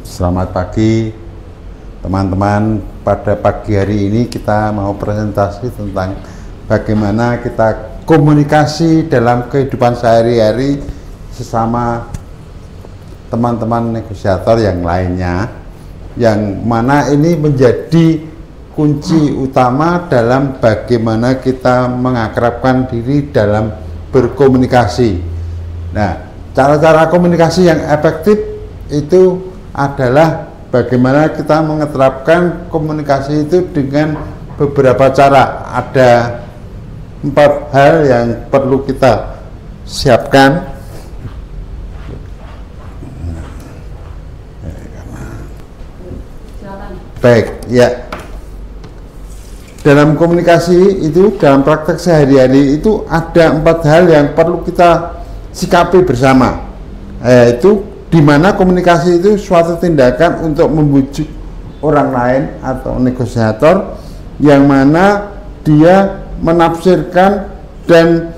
Selamat pagi teman-teman. Pada pagi hari ini kita mau presentasi tentang bagaimana kita komunikasi dalam kehidupan sehari-hari sesama teman-teman negosiator yang lainnya, yang mana ini menjadi kunci utama dalam bagaimana kita mengakrabkan diri dalam berkomunikasi. Nah, cara-cara komunikasi yang efektif itu adalah bagaimana kita mengeterapkan komunikasi itu dengan beberapa cara. Ada 4 hal yang perlu kita siapkan. Baik, ya. Dalam komunikasi itu, dalam praktek sehari-hari itu ada 4 hal yang perlu kita sikapi bersama, yaitu di mana komunikasi itu suatu tindakan untuk membujuk orang lain atau negosiator, yang mana dia menafsirkan dan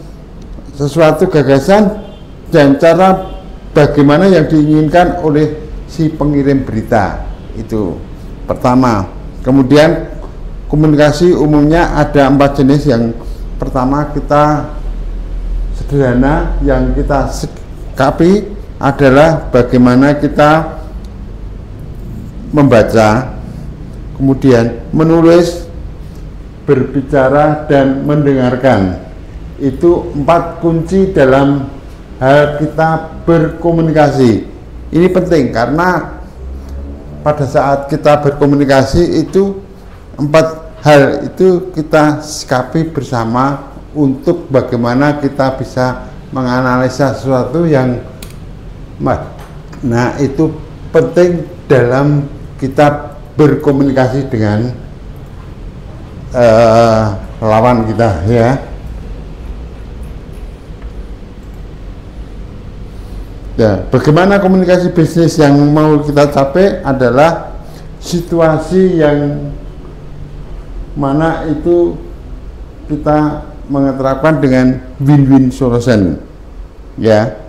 sesuatu gagasan dan cara bagaimana yang diinginkan oleh si pengirim berita. Itu pertama. Kemudian komunikasi umumnya ada 4 jenis. Yang pertama kita sederhana, yang kita sikapi adalah bagaimana kita membaca, kemudian menulis, berbicara, dan mendengarkan. Itu 4 kunci dalam hal kita berkomunikasi. Ini penting karena pada saat kita berkomunikasi itu 4 hal itu kita sikapi bersama untuk bagaimana kita bisa menganalisa sesuatu yang itu penting dalam kita berkomunikasi dengan lawan kita, ya. Ya, bagaimana komunikasi bisnis yang mau kita capai adalah situasi yang mana itu kita mengeterapkan dengan win-win solution, ya.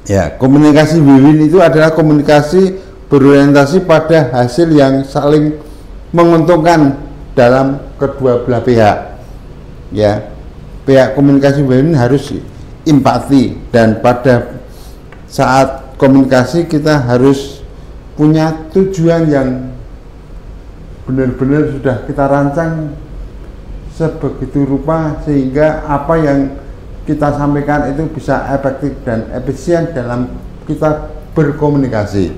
Ya, komunikasi win-win itu adalah komunikasi berorientasi pada hasil yang saling menguntungkan dalam kedua belah pihak. Ya, pihak komunikasi win-win harus empati, dan pada saat komunikasi kita harus punya tujuan yang benar-benar sudah kita rancang sebegitu rupa sehingga apa yang kita sampaikan itu bisa efektif dan efisien dalam kita berkomunikasi.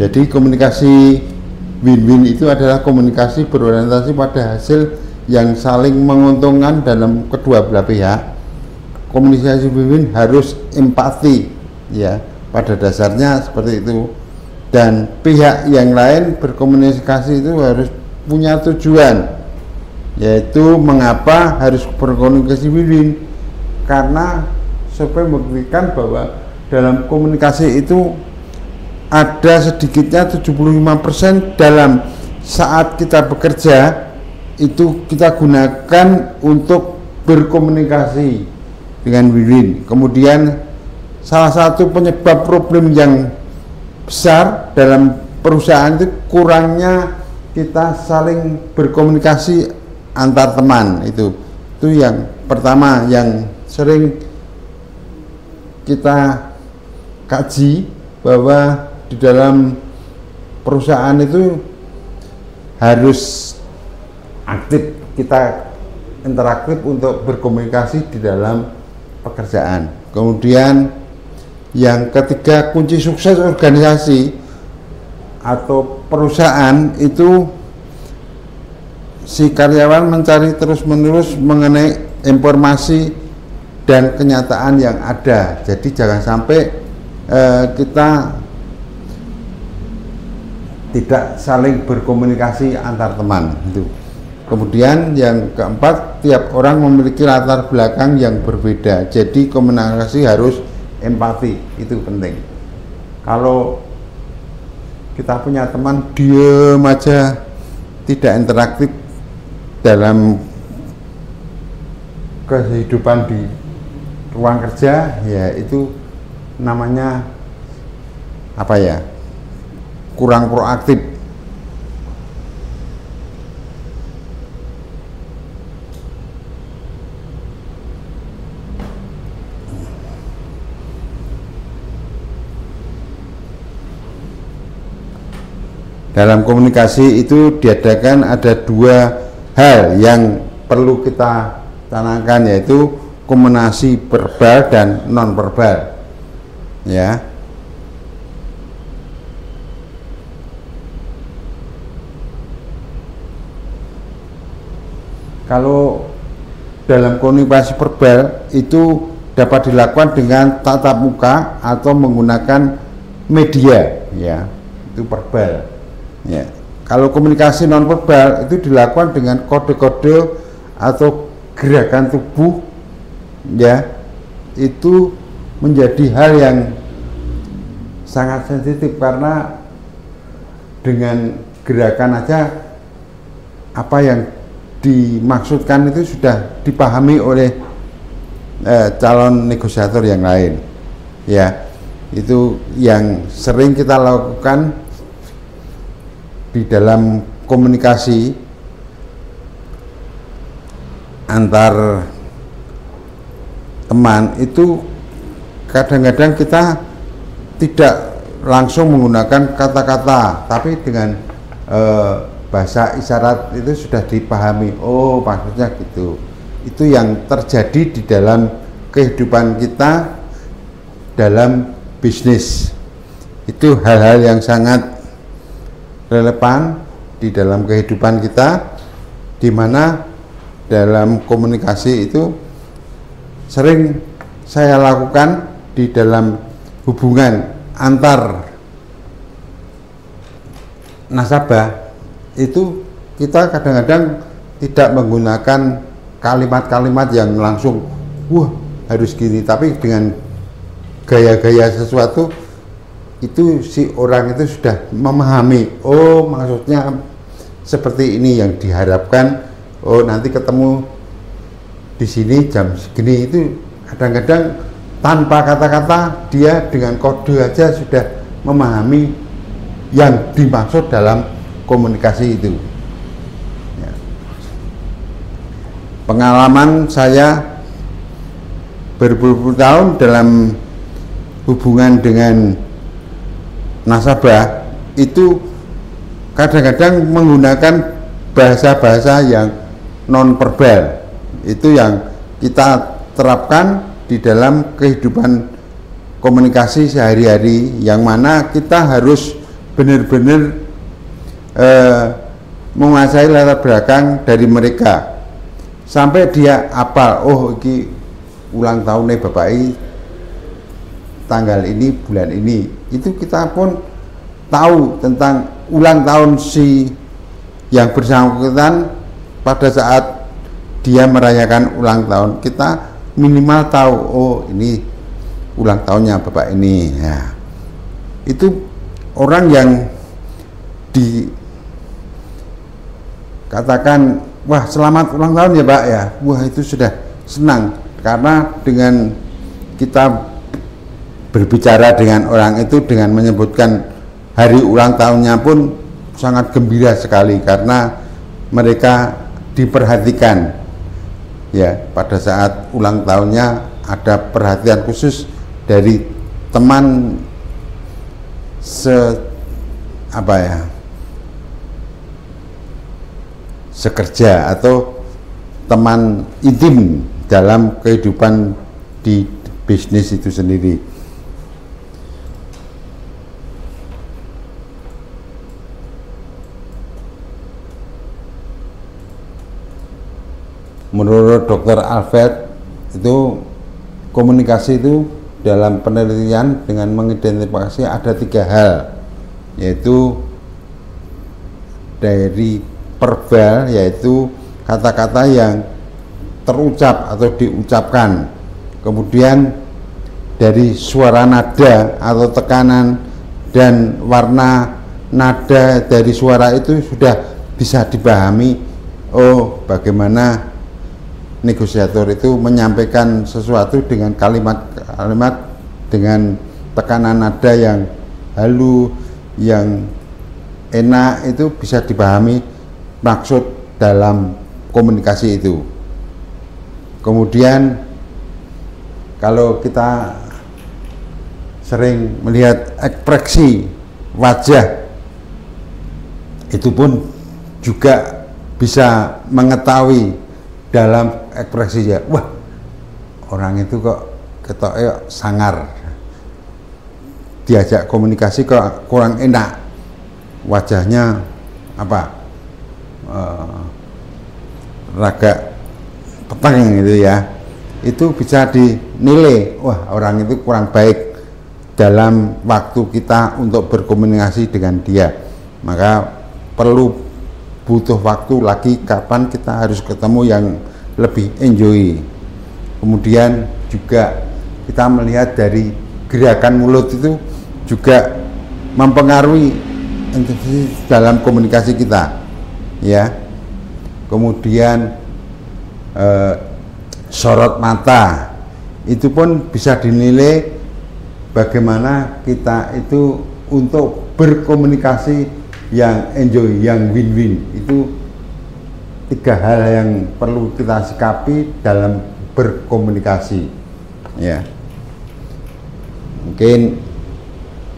Jadi komunikasi win-win itu adalah komunikasi berorientasi pada hasil yang saling menguntungkan dalam kedua belah pihak. Komunikasi win-win harus empati, ya, pada dasarnya seperti itu. Dan pihak yang lain berkomunikasi itu harus punya tujuan, yaitu mengapa harus berkomunikasi win-win, karena supaya membuktikan bahwa dalam komunikasi itu ada sedikitnya 75% dalam saat kita bekerja itu kita gunakan untuk berkomunikasi dengan win-win. Kemudian salah satu penyebab problem yang besar dalam perusahaan itu kurangnya kita saling berkomunikasi antar teman. Itu yang pertama yang sering kita kaji, bahwa di dalam perusahaan itu harus aktif, kita interaktif untuk berkomunikasi di dalam pekerjaan. Kemudian yang ketiga, kunci sukses organisasi atau perusahaan itu si karyawan mencari terus-menerus mengenai informasi dan kenyataan yang ada. Jadi jangan sampai kita tidak saling berkomunikasi antar teman itu. Kemudian yang keempat, tiap orang memiliki latar belakang yang berbeda, jadi komunikasi harus empati, itu penting. Kalau kita punya teman diem aja, tidak interaktif dalam kehidupan di ruang kerja, ya itu namanya apa ya, kurang proaktif. Dalam komunikasi itu diadakan ada dua hal yang perlu kita tanamkan, yaitu komunikasi verbal dan non verbal, ya. Kalau dalam komunikasi verbal itu dapat dilakukan dengan tatap muka atau menggunakan media, ya, itu verbal. Ya, kalau komunikasi non verbal itu dilakukan dengan kode-kode atau gerakan tubuh, ya, itu menjadi hal yang sangat sensitif karena dengan gerakan aja apa yang dimaksudkan itu sudah dipahami oleh calon negosiator yang lain, ya. Itu yang sering kita lakukan di dalam komunikasi antar teman. Itu kadang-kadang kita tidak langsung menggunakan kata-kata, tapi dengan bahasa isyarat itu sudah dipahami, oh maksudnya gitu. Itu yang terjadi di dalam kehidupan kita dalam bisnis. Itu hal-hal yang sangat relevan di dalam kehidupan kita, di mana dalam komunikasi itu sering saya lakukan di dalam hubungan antar nasabah. Itu kita kadang-kadang tidak menggunakan kalimat-kalimat yang langsung wah harus gini, tapi dengan gaya-gaya sesuatu itu si orang itu sudah memahami, oh maksudnya seperti ini yang diharapkan, oh nanti ketemu di sini jam segini. Itu kadang-kadang tanpa kata-kata dia dengan kode aja sudah memahami yang dimaksud dalam komunikasi itu, ya. Pengalaman saya berpuluh-puluh tahun dalam hubungan dengan nasabah itu kadang-kadang menggunakan bahasa-bahasa yang non verbal. Itu yang kita terapkan di dalam kehidupan komunikasi sehari-hari, yang mana kita harus benar-benar menguasai latar belakang dari mereka sampai dia apal, oh ini ulang tahunnya bapak ini tanggal ini bulan ini. Itu kita pun tahu tentang ulang tahun si yang bersangkutan pada saat dia merayakan ulang tahun. Kita minimal tahu, oh ini ulang tahunnya bapak ini, ya. Itu orang yang dikatakan wah selamat ulang tahun ya pak ya, wah itu sudah senang, karena dengan kita berbicara dengan orang itu dengan menyebutkan hari ulang tahunnya pun sangat gembira sekali, karena mereka diperhatikan, ya. Pada saat ulang tahunnya ada perhatian khusus dari teman sekerja atau teman intim dalam kehidupan di bisnis itu sendiri. Menurut Dr. Alfred itu komunikasi itu dalam penelitian dengan mengidentifikasi ada 3 hal, yaitu dari verbal, yaitu kata-kata yang terucap atau diucapkan, kemudian dari suara nada atau tekanan dan warna nada dari suara itu sudah bisa dipahami, oh bagaimana negosiator itu menyampaikan sesuatu dengan kalimat-kalimat dengan tekanan nada yang halus, yang enak, itu bisa dipahami maksud dalam komunikasi itu. Kemudian kalau kita sering melihat ekspresi wajah, itu pun juga bisa mengetahui dalam ekspresinya, wah orang itu kok ketoknya sangar, diajak komunikasi kok kurang enak, wajahnya apa, ragak peteng gitu ya, itu bisa dinilai, wah orang itu kurang baik dalam waktu kita untuk berkomunikasi dengan dia. Maka perlu butuh waktu lagi kapan kita harus ketemu yang lebih enjoy. Kemudian juga kita melihat dari gerakan mulut itu juga mempengaruhi intensitas dalam komunikasi kita, ya. Kemudian sorot mata itu pun bisa dinilai bagaimana kita itu untuk berkomunikasi yang enjoy, yang win-win. Itu 3 hal yang perlu kita sikapi dalam berkomunikasi, ya. Mungkin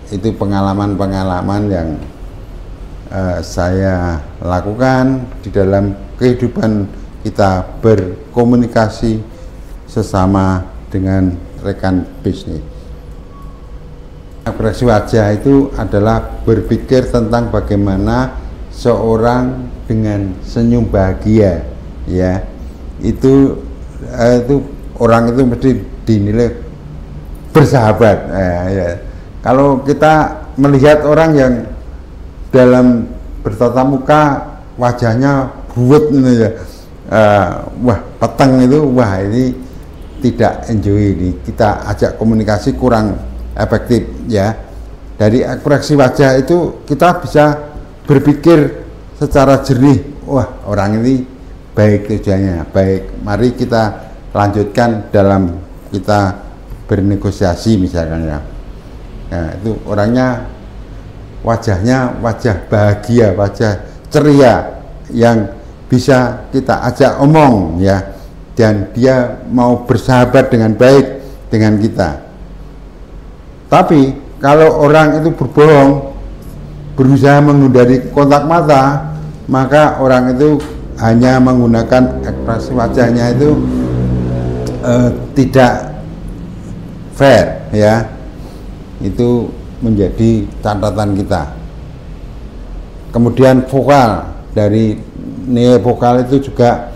itu pengalaman-pengalaman yang saya lakukan di dalam kehidupan kita berkomunikasi sesama dengan rekan bisnis. Ekspresi wajah itu adalah berpikir tentang bagaimana seorang dengan senyum bahagia, ya. Itu orang itu mesti dinilai bersahabat, ya. Kalau kita melihat orang yang dalam bertatap muka wajahnya buet gitu ya, wah peteng itu, wah ini tidak enjoy, ini kita ajak komunikasi kurang efektif, ya. Dari ekspresi wajah itu kita bisa berpikir secara jernih, wah orang ini baik tujuannya, baik, mari kita lanjutkan dalam kita bernegosiasi misalkan, ya. Nah, itu orangnya wajahnya wajah bahagia, wajah ceria yang bisa kita ajak omong, ya, dan dia mau bersahabat dengan baik dengan kita. Tapi kalau orang itu berbohong, berusaha menghindari kontak mata, maka orang itu hanya menggunakan ekspresi wajahnya itu tidak fair, ya. Itu menjadi catatan kita. Kemudian vokal, dari nilai vokal itu juga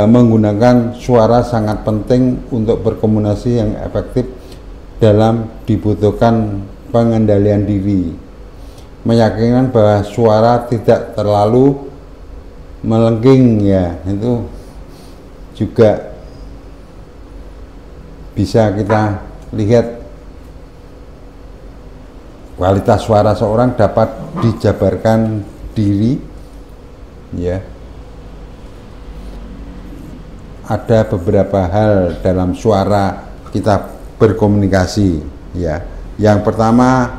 menggunakan suara sangat penting untuk berkomunikasi yang efektif dalam dibutuhkan pengendalian diri. Meyakinkan bahwa suara tidak terlalu melengking, ya, itu juga bisa kita lihat kualitas suara seorang dapat dijabarkan diri, ya. Ada beberapa hal dalam suara kita berkomunikasi, ya. Yang pertama,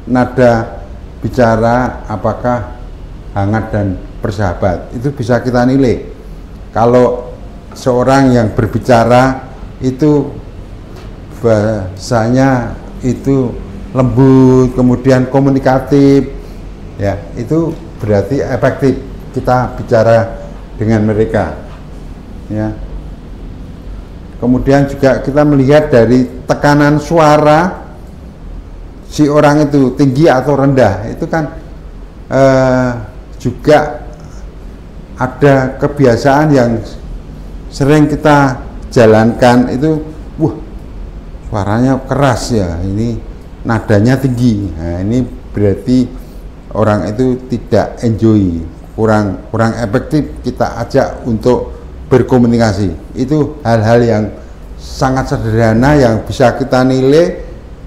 nada bicara apakah hangat dan bersahabat, itu bisa kita nilai. Kalau seorang yang berbicara itu bahasanya itu lembut, kemudian komunikatif, ya, itu berarti efektif kita bicara dengan mereka, ya. Kemudian juga kita melihat dari tekanan suara si orang itu tinggi atau rendah, itu kan juga ada kebiasaan yang sering kita jalankan, itu wah suaranya keras, ya, ini nadanya tinggi. Nah, ini berarti orang itu tidak enjoy, kurang efektif kita ajak untuk berkomunikasi. Itu hal-hal yang sangat sederhana yang bisa kita nilai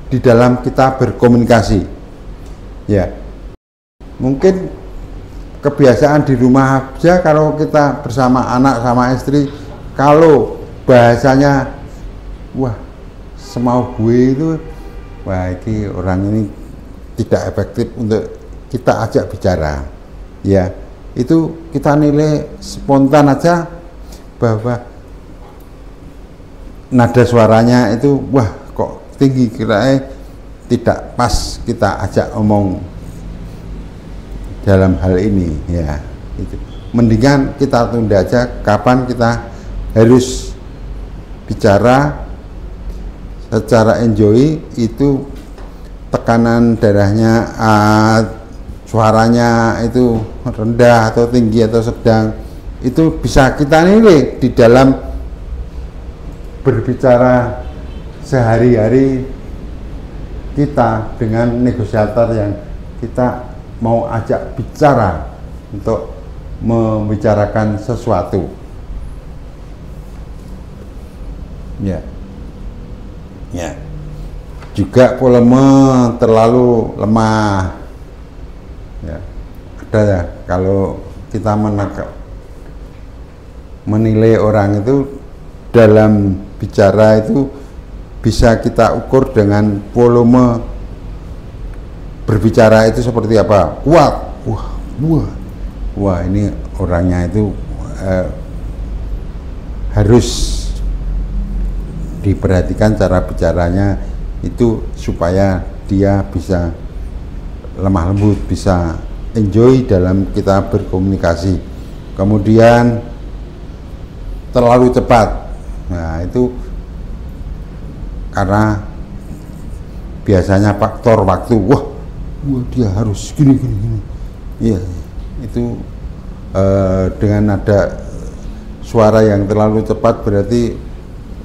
di dalam kita berkomunikasi, ya. Mungkin kebiasaan di rumah aja, kalau kita bersama anak sama istri, kalau bahasanya wah semau gue itu, wah ini orang ini tidak efektif untuk kita ajak bicara. Ya, itu kita nilai spontan aja bahwa nada suaranya itu wah kok tinggi, kira tidak pas kita ajak omong dalam hal ini. Ya, itu mendingan kita tunda aja, kapan kita harus bicara secara enjoy, itu tekanan darahnya, suaranya itu rendah atau tinggi atau sedang, itu bisa kita nilai di dalam berbicara sehari-hari kita dengan negosiator yang kita mau ajak bicara untuk membicarakan sesuatu. Ya, ya. Juga volume terlalu lemah. Ya, ada ya, kalau kita menilai orang itu dalam bicara itu bisa kita ukur dengan volume berbicara itu seperti apa. Kuat, wah ini orangnya itu harus diperhatikan cara bicaranya itu supaya dia bisa lemah lembut, bisa enjoy dalam kita berkomunikasi. Kemudian terlalu cepat, nah itu karena biasanya faktor waktu. Wah dia harus gini. Iya, itu dengan nada suara yang terlalu cepat berarti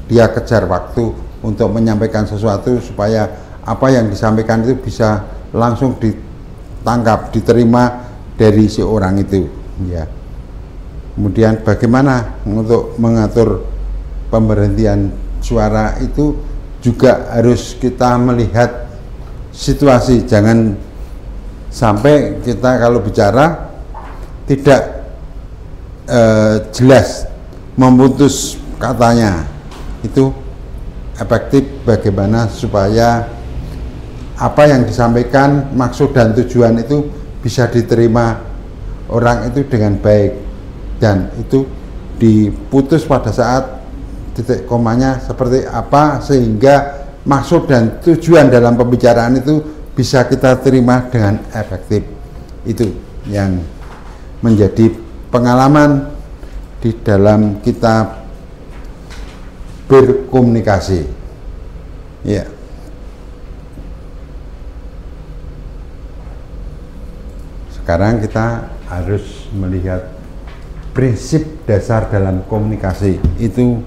dia kejar waktu untuk menyampaikan sesuatu supaya apa yang disampaikan itu bisa langsung ditangkap, diterima dari si orang itu. Ya. Kemudian bagaimana untuk mengatur pemberhentian suara itu juga harus kita melihat situasi. Jangan sampai kita kalau bicara tidak jelas memutus katanya. Itu efektif bagaimana supaya apa yang disampaikan, maksud dan tujuan itu bisa diterima orang itu dengan baik, dan itu diputus pada saat titik komanya seperti apa sehingga maksud dan tujuan dalam pembicaraan itu bisa kita terima dengan efektif. Itu yang menjadi pengalaman di dalam kita berkomunikasi. Ya. Sekarang kita harus melihat prinsip dasar dalam komunikasi itu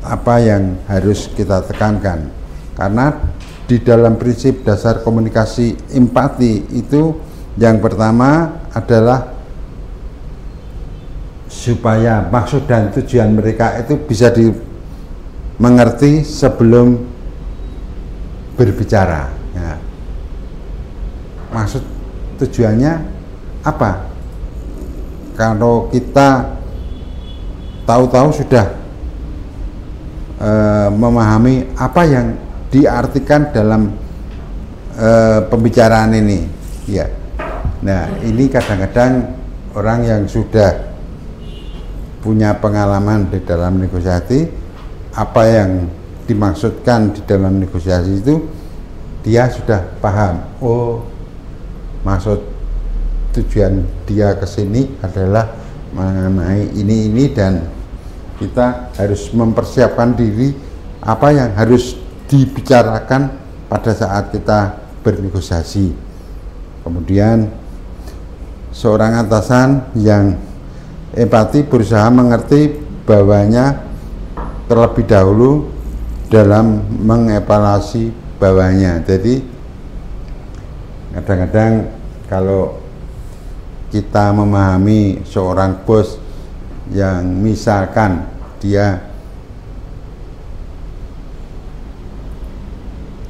apa yang harus kita tekankan. Karena di dalam prinsip dasar komunikasi empati itu yang pertama adalah supaya maksud dan tujuan mereka itu bisa dimengerti sebelum berbicara. Ya. Maksud tujuannya apa? Kalau kita tahu-tahu sudah memahami apa yang diartikan dalam pembicaraan ini, ya. Nah, ini kadang-kadang orang yang sudah punya pengalaman di dalam negosiasi, apa yang dimaksudkan di dalam negosiasi itu dia sudah paham. Oh, maksud tujuan dia ke sini adalah mengenai ini dan kita harus mempersiapkan diri apa yang harus dibicarakan pada saat kita bernegosiasi. Kemudian seorang atasan yang empati berusaha mengerti bawahnya terlebih dahulu dalam mengevaluasi bawahnya. Jadi kadang-kadang kalau kita memahami seorang bos yang misalkan dia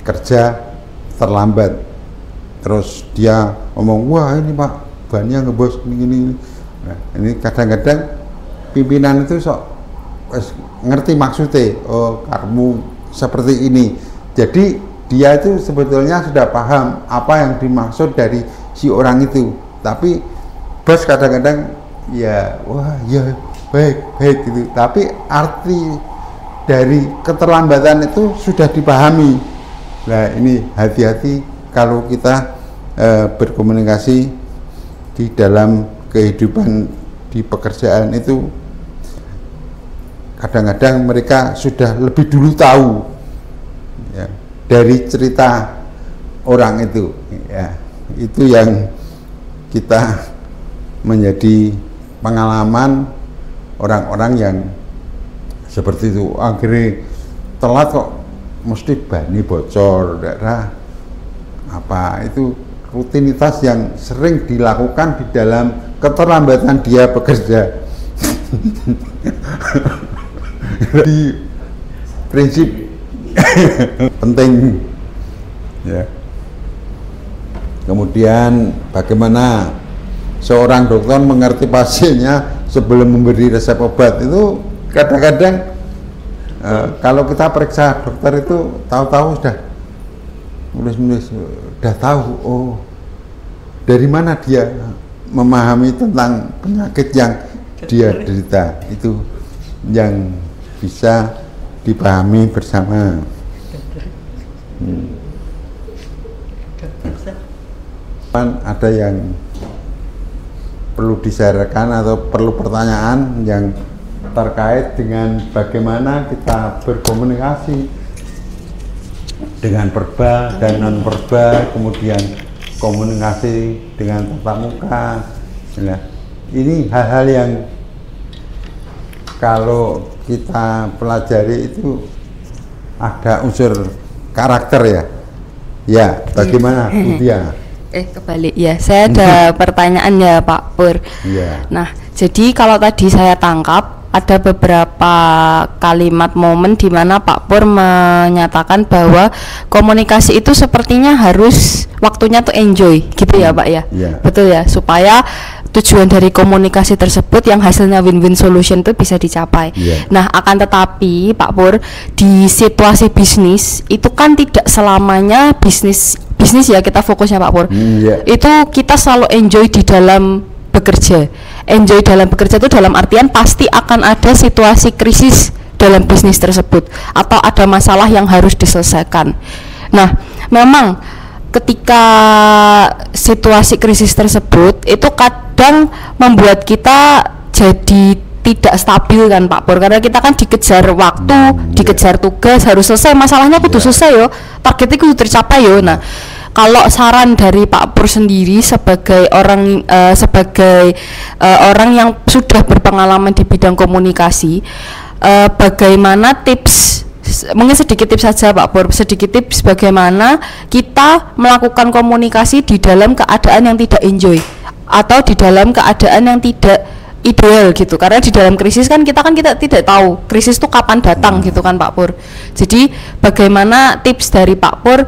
kerja terlambat, terus dia ngomong, wah ini Pak bebannya ngebos gini. Nah, ini kadang-kadang pimpinan itu sok ngerti maksudnya, oh kamu seperti ini. Jadi dia itu sebetulnya sudah paham apa yang dimaksud dari si orang itu. Tapi bos kadang-kadang ya wah ya baik gitu. Tapi arti dari keterlambatan itu sudah dipahami. Nah ini hati-hati kalau kita berkomunikasi di dalam kehidupan di pekerjaan itu, kadang-kadang mereka sudah lebih dulu tahu ya, dari cerita orang itu ya, itu yang kita menjadi pengalaman orang-orang yang seperti itu. Akhirnya telat kok mesti bani bocor daerah apa, itu rutinitas yang sering dilakukan di dalam keterlambatan dia bekerja. Jadi prinsip penting ya. Kemudian bagaimana seorang dokter mengerti pasiennya sebelum memberi resep obat, itu kadang-kadang kalau kita periksa dokter itu tahu-tahu sudah nulis udah tahu, oh dari mana dia memahami tentang penyakit yang dia derita, itu yang bisa dipahami bersama. Ada yang perlu disarankan atau perlu pertanyaan yang terkait dengan bagaimana kita berkomunikasi dengan verbal dan non verbal, kemudian komunikasi dengan tatap muka. Nah, ini hal-hal yang kalau kita pelajari itu ada unsur karakter ya. Ya, bagaimana Budia? Kebalik ya, saya ada pertanyaan ya Pak Pur. Ya. Nah, jadi kalau tadi saya tangkap ada beberapa kalimat momen di mana Pak Pur menyatakan bahwa komunikasi itu sepertinya harus waktunya tuh enjoy gitu ya Pak ya. Betul ya, supaya tujuan dari komunikasi tersebut yang hasilnya win-win solution itu bisa dicapai. Nah, akan tetapi Pak Pur, di situasi bisnis itu kan tidak selamanya bisnis ya, kita fokusnya Pak Pur. Itu kita selalu enjoy di dalam bekerja. Enjoy dalam bekerja itu dalam artian pasti akan ada situasi krisis dalam bisnis tersebut atau ada masalah yang harus diselesaikan. Nah, memang ketika situasi krisis tersebut itu kadang membuat kita jadi tidak stabil kan Pak Pur, karena kita kan dikejar waktu, dikejar tugas, harus selesai, masalahnya kudu selesai yo, targetnya kudu tercapai yo. Nah, kalau saran dari Pak Pur sendiri sebagai orang orang yang sudah berpengalaman di bidang komunikasi, bagaimana tips, mungkin sedikit tips saja Pak Pur, sedikit tips bagaimana kita melakukan komunikasi di dalam keadaan yang tidak enjoy atau di dalam keadaan yang tidak ideal gitu, karena di dalam krisis kan kita tidak tahu krisis itu kapan datang gitu kan Pak Pur. Jadi bagaimana tips dari Pak Pur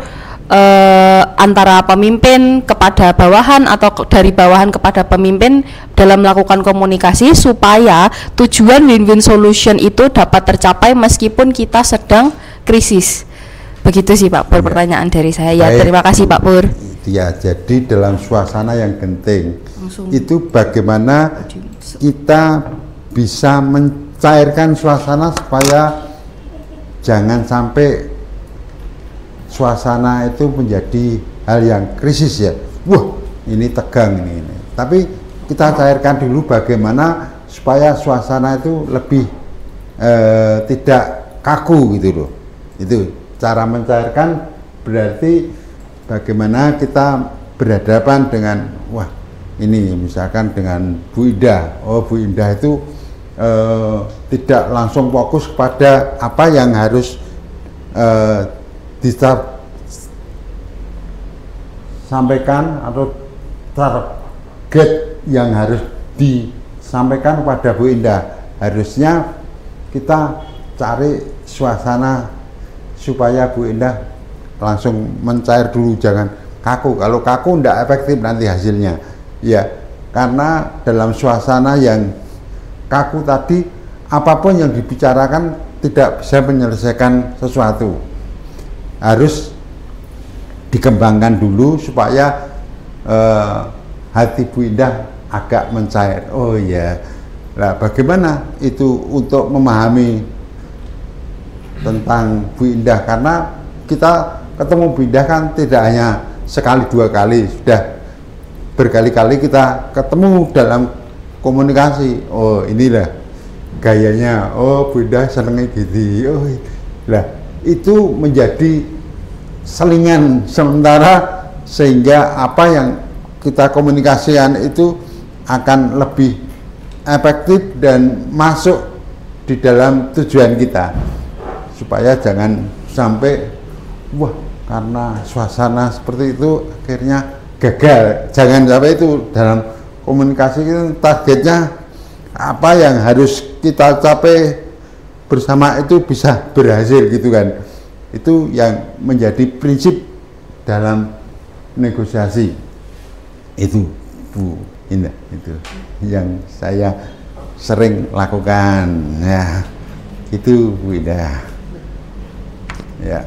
antara pemimpin kepada bawahan atau dari bawahan kepada pemimpin dalam melakukan komunikasi supaya tujuan win-win solution itu dapat tercapai meskipun kita sedang krisis. Begitu sih Pak Pur pertanyaan dari saya. Ya, terima kasih Pak Pur. Ya, jadi dalam suasana yang genting itu bagaimana kita bisa mencairkan suasana supaya jangan sampai suasana itu menjadi hal yang krisis ya. Wah, ini tegang ini. Tapi kita cairkan dulu bagaimana supaya suasana itu lebih tidak kaku gitu loh. Itu cara mencairkan, berarti bagaimana kita berhadapan dengan, wah ini misalkan dengan Bu Indah. Oh, Bu Indah itu tidak langsung fokus pada apa yang harus disampaikan atau target yang harus disampaikan kepada Bu Indah. Harusnya kita cari suasana supaya Bu Indah langsung mencair dulu, jangan kaku. Kalau kaku tidak efektif nanti hasilnya. Ya, karena dalam suasana yang kaku tadi, apapun yang dibicarakan tidak bisa menyelesaikan sesuatu. Harus dikembangkan dulu supaya hati Bu Indah agak mencair. Oh ya, nah bagaimana itu untuk memahami tentang Bu Indah, karena kita ketemu Bu Indah kan tidak hanya sekali dua kali, sudah berkali-kali kita ketemu dalam komunikasi. Oh inilah gayanya, oh Bu Indah senengnya gitu. Oh lah, itu menjadi selingan sementara sehingga apa yang kita komunikasikan itu akan lebih efektif dan masuk di dalam tujuan kita, supaya jangan sampai wah karena suasana seperti itu akhirnya gagal. Jangan sampai itu dalam komunikasi itu targetnya apa yang harus kita capai bersama itu bisa berhasil gitu kan. Itu yang menjadi prinsip dalam negosiasi itu Bu Indah, itu yang saya sering lakukan ya, itu Bu Indah ya.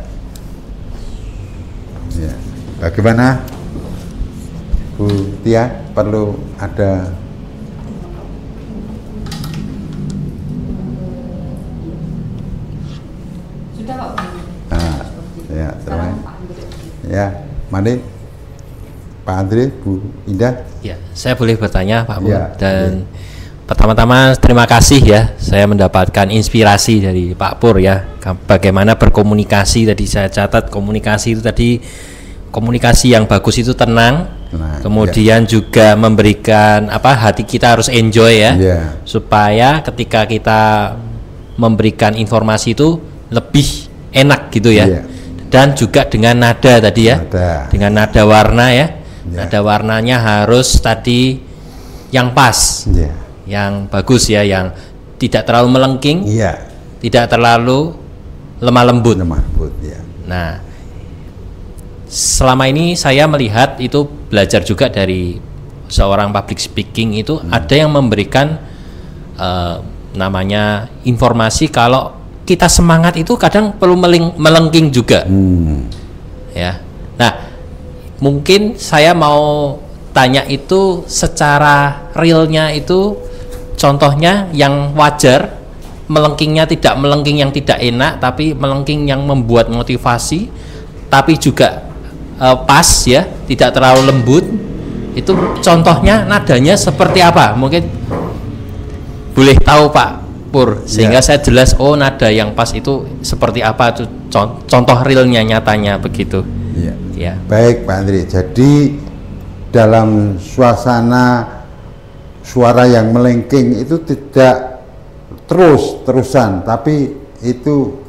Ya, bagaimana Bu Tia, perlu ada sudah Pak. Ya, terima ya, Mane, Pak Andre, Bu Indah. Ya, saya boleh bertanya Pak Bu. Ya, dan pertama-tama terima kasih ya, saya mendapatkan inspirasi dari Pak Pur ya, bagaimana berkomunikasi. Tadi saya catat komunikasi itu tadi, komunikasi yang bagus itu tenang, kemudian juga memberikan hati kita harus enjoy ya, supaya ketika kita memberikan informasi itu lebih enak gitu ya. Dan juga dengan nada tadi ya, dengan nada warna ya, nada warnanya harus tadi yang pas, yang bagus ya, yang tidak terlalu melengking, tidak terlalu lemah lembut. Nah, selama ini saya melihat itu, belajar juga dari seorang public speaking itu, ada yang memberikan namanya informasi kalau kita semangat itu kadang perlu melengking juga ya. Nah, mungkin saya mau tanya itu secara realnya itu, contohnya yang wajar, melengkingnya tidak melengking yang tidak enak, tapi melengking yang membuat motivasi, tapi juga pas ya, tidak terlalu lembut. Itu contohnya nadanya seperti apa? Mungkin boleh tahu Pak Pur, sehingga saya jelas, oh nada yang pas itu seperti apa, itu contoh realnya, nyatanya begitu. Ya. Baik Pak Andri, jadi dalam suasana suara yang melengking itu tidak terus-terusan, tapi itu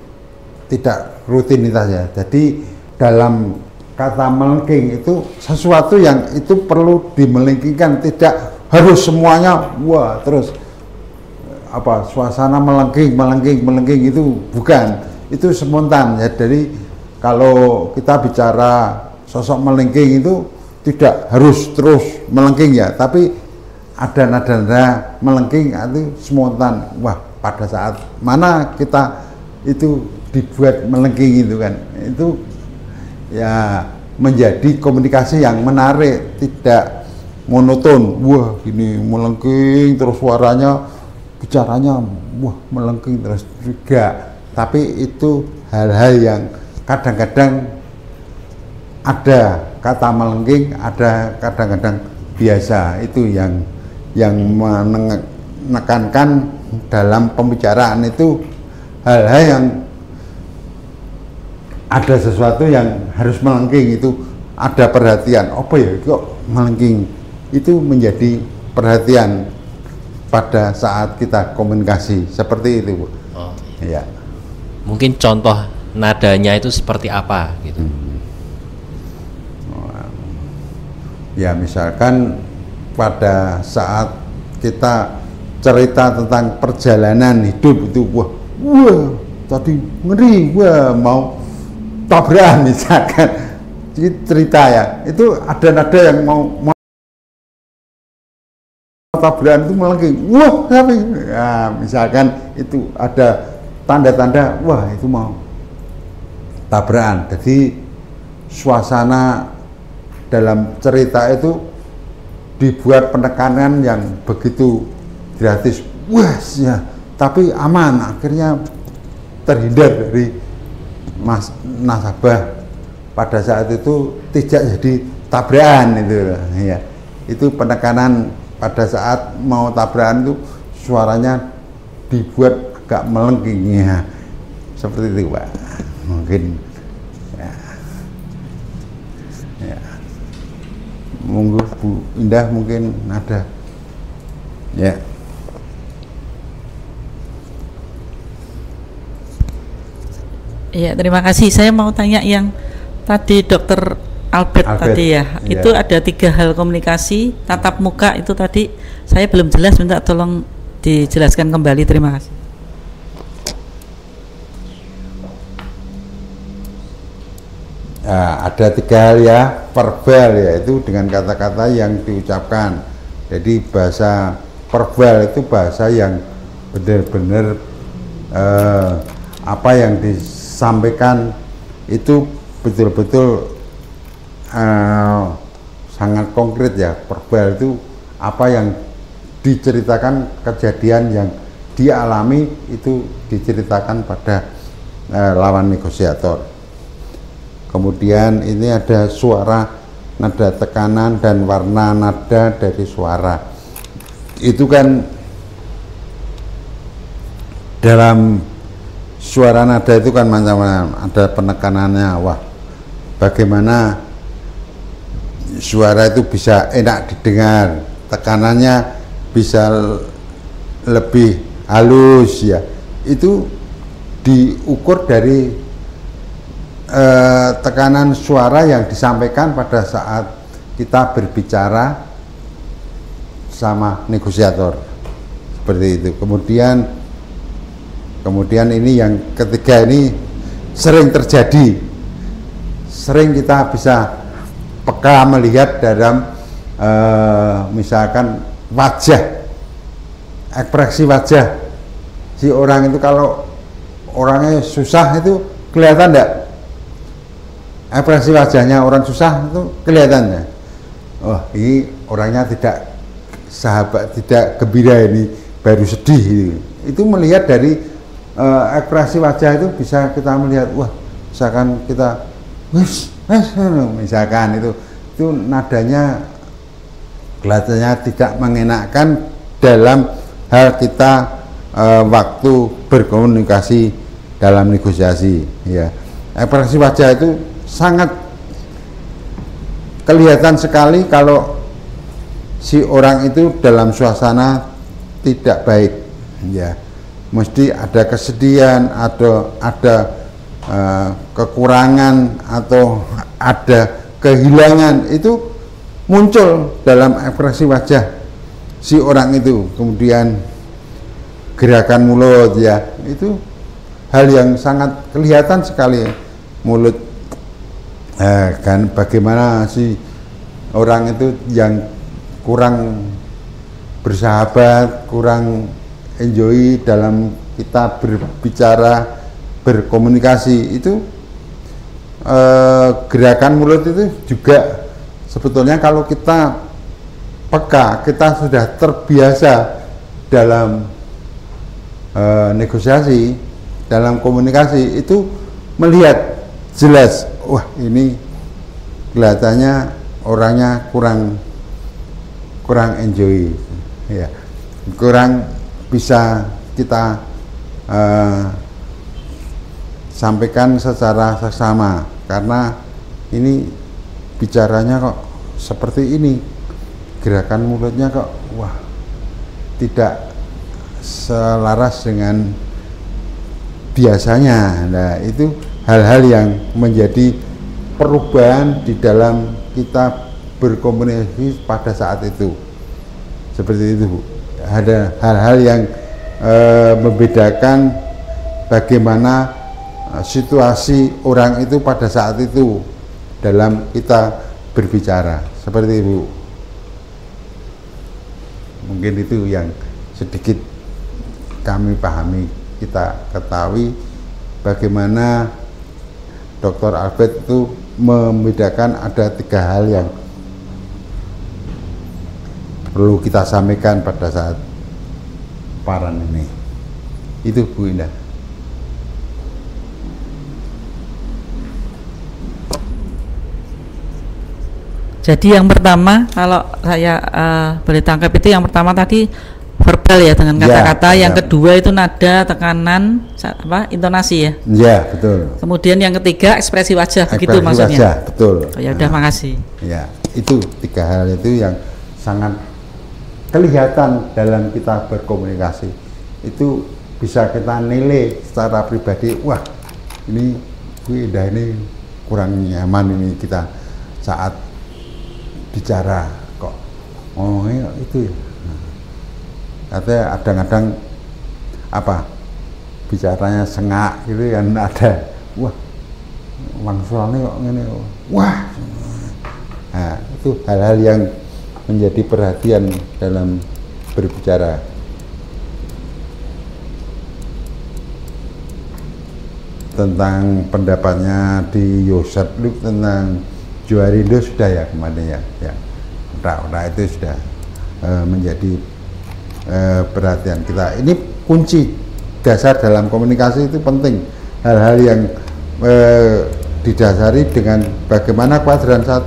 tidak rutinitas ya. Jadi dalam kata melengking itu sesuatu yang itu perlu dimelengkingkan, tidak harus semuanya wah terus suasana melengking itu bukan, itu spontan ya. Jadi kalau kita bicara sosok melengking itu tidak harus terus melengking ya, tapi ada nada-nada melengking itu spontan. Wah, pada saat mana kita itu dibuat melengking itu kan, itu ya menjadi komunikasi yang menarik, tidak monoton. Wah, gini melengking terus suaranya, bicaranya wah melengking terus juga, tapi itu hal-hal yang kadang-kadang ada kata melengking, ada kadang-kadang biasa. Itu yang menekankan dalam pembicaraan itu hal-hal yang ada sesuatu yang harus melengking, itu ada perhatian. Apa ya kok melengking, itu menjadi perhatian pada saat kita komunikasi seperti itu, Bu. Oh. Ya. Mungkin contoh nadanya itu seperti apa gitu. Ya misalkan pada saat kita cerita tentang perjalanan hidup itu, wah tadi ngeri, wah mau tabrakan misalkan, cerita ya, itu ada nada yang mau tabrakan itu melengking, wah tapi nah, misalkan itu ada tanda-tanda wah itu mau tabrakan. Jadi suasana dalam cerita itu dibuat penekanan yang begitu gratis, wah ya, tapi aman, akhirnya terhindar dari nasabah pada saat itu tidak jadi tabrakan itu ya. Itu penekanan pada saat mau tabrakan itu suaranya dibuat agak melengking ya. Seperti itu Pak. Mungkin ya. Ya. Monggo Bu Indah mungkin ada. Ya. Iya, terima kasih. Saya mau tanya yang tadi Dokter Albert tadi ya. Itu ada 3 hal komunikasi, tatap muka itu tadi saya belum jelas, minta tolong dijelaskan kembali. Terima kasih. Nah, ada 3 hal ya, verbal yaitu dengan kata-kata yang diucapkan. Jadi bahasa verbal itu bahasa yang benar-benar apa yang disampaikan itu betul-betul sangat konkret ya. Verbal itu apa yang diceritakan, kejadian yang dialami itu diceritakan pada lawan negosiator. Kemudian ini ada suara, nada tekanan dan warna nada dari suara. Itu kan dalam suara nada itu kan macam-macam, ada penekanannya. Wah, bagaimana suara itu bisa enak didengar, tekanannya bisa lebih halus ya. Itu diukur dari tekanan suara yang disampaikan pada saat kita berbicara sama negosiator, seperti itu. Kemudian ini yang ketiga, ini sering terjadi, sering kita bisa peka melihat dalam misalkan wajah, ekspresi wajah si orang itu. Kalau orangnya susah itu kelihatan enggak? Ekspresi wajahnya orang susah itu kelihatannya. Oh, ini orangnya tidak sahabat, tidak gembira, ini baru sedih. Itu melihat dari ekspresi wajah itu bisa kita melihat. Wah, misalkan kita misalkan itu nadanya kelihatannya tidak mengenakan dalam hal kita waktu berkomunikasi dalam negosiasi ya. Ekspresi wajah itu sangat kelihatan sekali kalau si orang itu dalam suasana tidak baik ya. Mesti ada kesedihan, ada kekurangan atau ada kehilangan, itu muncul dalam ekspresi wajah si orang itu. Kemudian gerakan mulut ya, itu hal yang sangat kelihatan sekali. Mulut kan bagaimana si orang itu yang kurang bersahabat, kurang enjoy dalam kita berbicara, berkomunikasi, itu gerakan mulut itu juga sebetulnya kalau kita peka, kita sudah terbiasa dalam negosiasi, dalam komunikasi, itu melihat jelas, wah ini kelihatannya orangnya kurang enjoy ya, kurang bisa kita sampaikan secara seksama, karena ini bicaranya kok seperti ini, gerakan mulutnya kok wah tidak selaras dengan biasanya. Nah, itu hal-hal yang menjadi perubahan di dalam kita berkomunikasi pada saat itu. Seperti itu, Bu. Ada hal-hal yang membedakan bagaimana situasi orang itu pada saat itu dalam kita berbicara. Seperti itu. mungkin itu yang sedikit kami pahami, kita ketahui bagaimana Dr. Albert itu membedakan ada 3 hal yang perlu kita sampaikan pada saat paran ini. Itu Bu Indah. Jadi yang pertama, kalau saya boleh tangkap itu yang pertama tadi verbal ya, dengan kata-kata, yang kedua itu nada, tekanan, intonasi ya. Iya, betul. Kemudian yang ketiga ekspresi wajah, begitu maksudnya. Wajah, betul. Oh, ya udah, makasih. Ya, itu 3 hal itu yang sangat kelihatan dalam kita berkomunikasi. Itu bisa kita nilai secara pribadi, wah ini Bu Indah ini kurang nyaman ini kita saat bicara kok ngomongnya itu ya. Katanya kadang-kadang bicaranya sengak gitu kan, ada wah mangsulannya kok ngene, wah. Nah, itu hal-hal yang menjadi perhatian dalam berbicara. Tentang pendapatnya di Yosef Luke tentang Joharindo sudah ya kemarin ya. Udah itu sudah menjadi perhatian kita. Ini kunci dasar dalam komunikasi, itu penting. Hal-hal yang didasari dengan bagaimana kuadran 1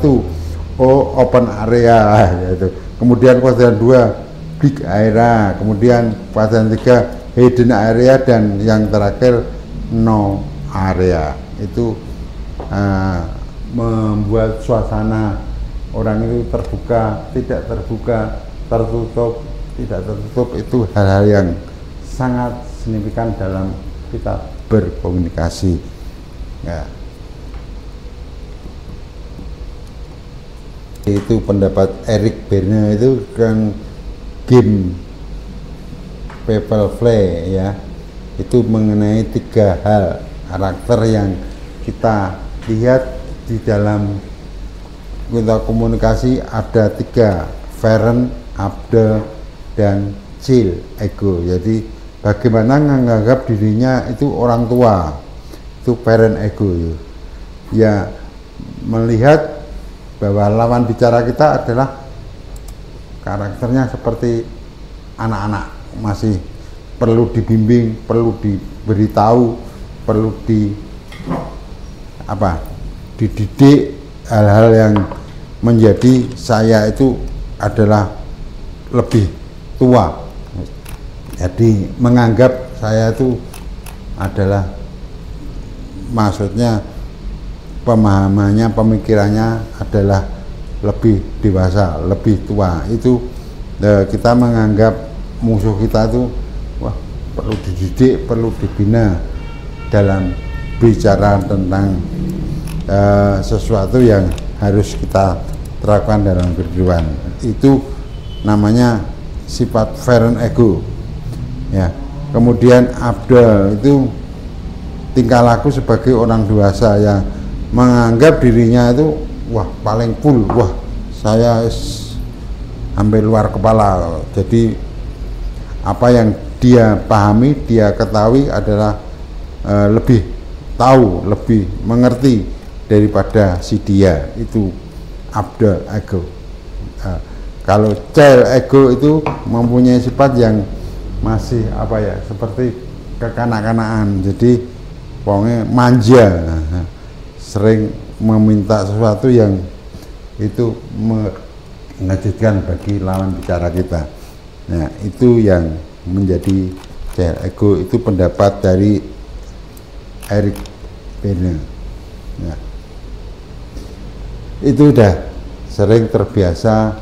open area yaitu. Kemudian kuadran 2 big area, kemudian kuadran 3 hidden area, dan yang terakhir no area. Itu membuat suasana orang itu terbuka, tidak terbuka, tertutup, tidak tertutup. Itu hal-hal yang sangat signifikan dalam kita berkomunikasi ya. Itu pendapat Eric Berne itu kan game people play ya, itu mengenai 3 hal karakter yang kita lihat di dalam kita komunikasi. Ada 3, Feren, Abdel, dan Chill, ego. Jadi bagaimana menganggap dirinya itu orang tua, itu parent ego ya, melihat bahwa lawan bicara kita adalah karakternya seperti anak-anak, masih perlu dibimbing, perlu diberitahu, perlu dididik hal-hal yang menjadi saya itu adalah lebih tua, jadi menganggap saya itu adalah, maksudnya pemahamannya, pemikirannya adalah lebih dewasa, lebih tua. Itu kita menganggap musuh kita itu wah perlu dididik, perlu dibina dalam bicara tentang sesuatu yang harus kita terapkan dalam kehidupan. Itu namanya sifat parent ego ya. Kemudian Abdel itu tingkah laku sebagai orang dewasa yang menganggap dirinya itu wah paling cool, wah saya hampir luar kepala. Jadi apa yang dia pahami, dia ketahui adalah lebih tahu, lebih mengerti daripada si dia. Itu Abdel ego. Kalau child ego itu mempunyai sifat yang masih seperti kekanak-kanakan, jadi pokoknya manja, sering meminta sesuatu yang itu mengejutkan bagi lawan bicara kita. Nah, itu yang menjadi child ego. Itu pendapat dari Eric Berne. Nah, itu udah sering terbiasa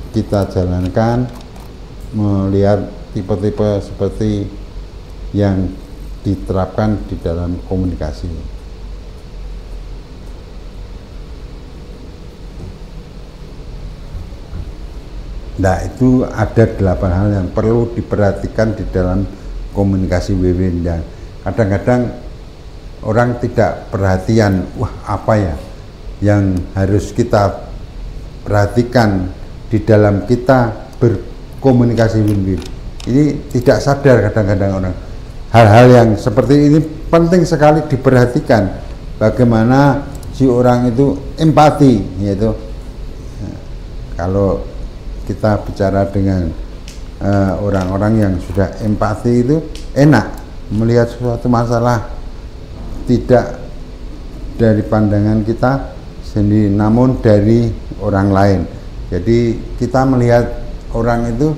kita jalankan, melihat tipe-tipe seperti yang diterapkan di dalam komunikasi. Nah, itu ada 8 hal yang perlu diperhatikan di dalam komunikasi WW. Dan kadang-kadang orang tidak perhatian, wah apa ya yang harus kita perhatikan di dalam kita komunikasi win-win. Ini tidak sadar kadang-kadang orang. Hal-hal yang seperti ini penting sekali diperhatikan, bagaimana si orang itu empati, yaitu kalau kita bicara dengan orang-orang yang sudah empati itu enak melihat suatu masalah tidak dari pandangan kita sendiri, namun dari orang lain. Jadi kita melihat orang itu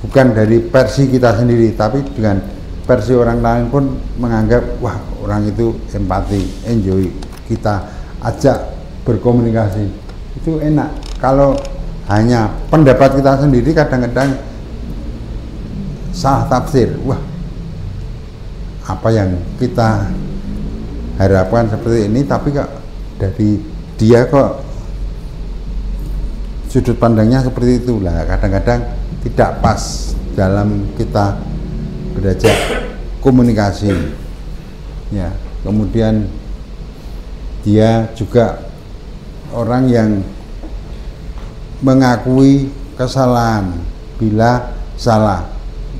bukan dari versi kita sendiri, tapi dengan versi orang lain pun menganggap wah orang itu empati, enjoy, kita ajak berkomunikasi, itu enak. Kalau hanya pendapat kita sendiri kadang-kadang salah tafsir, wah apa yang kita harapkan seperti ini, tapi kok dari dia kok sudut pandangnya seperti itulah. Kadang-kadang tidak pas dalam kita belajar komunikasi ya. Kemudian dia juga orang yang mengakui kesalahan, bila salah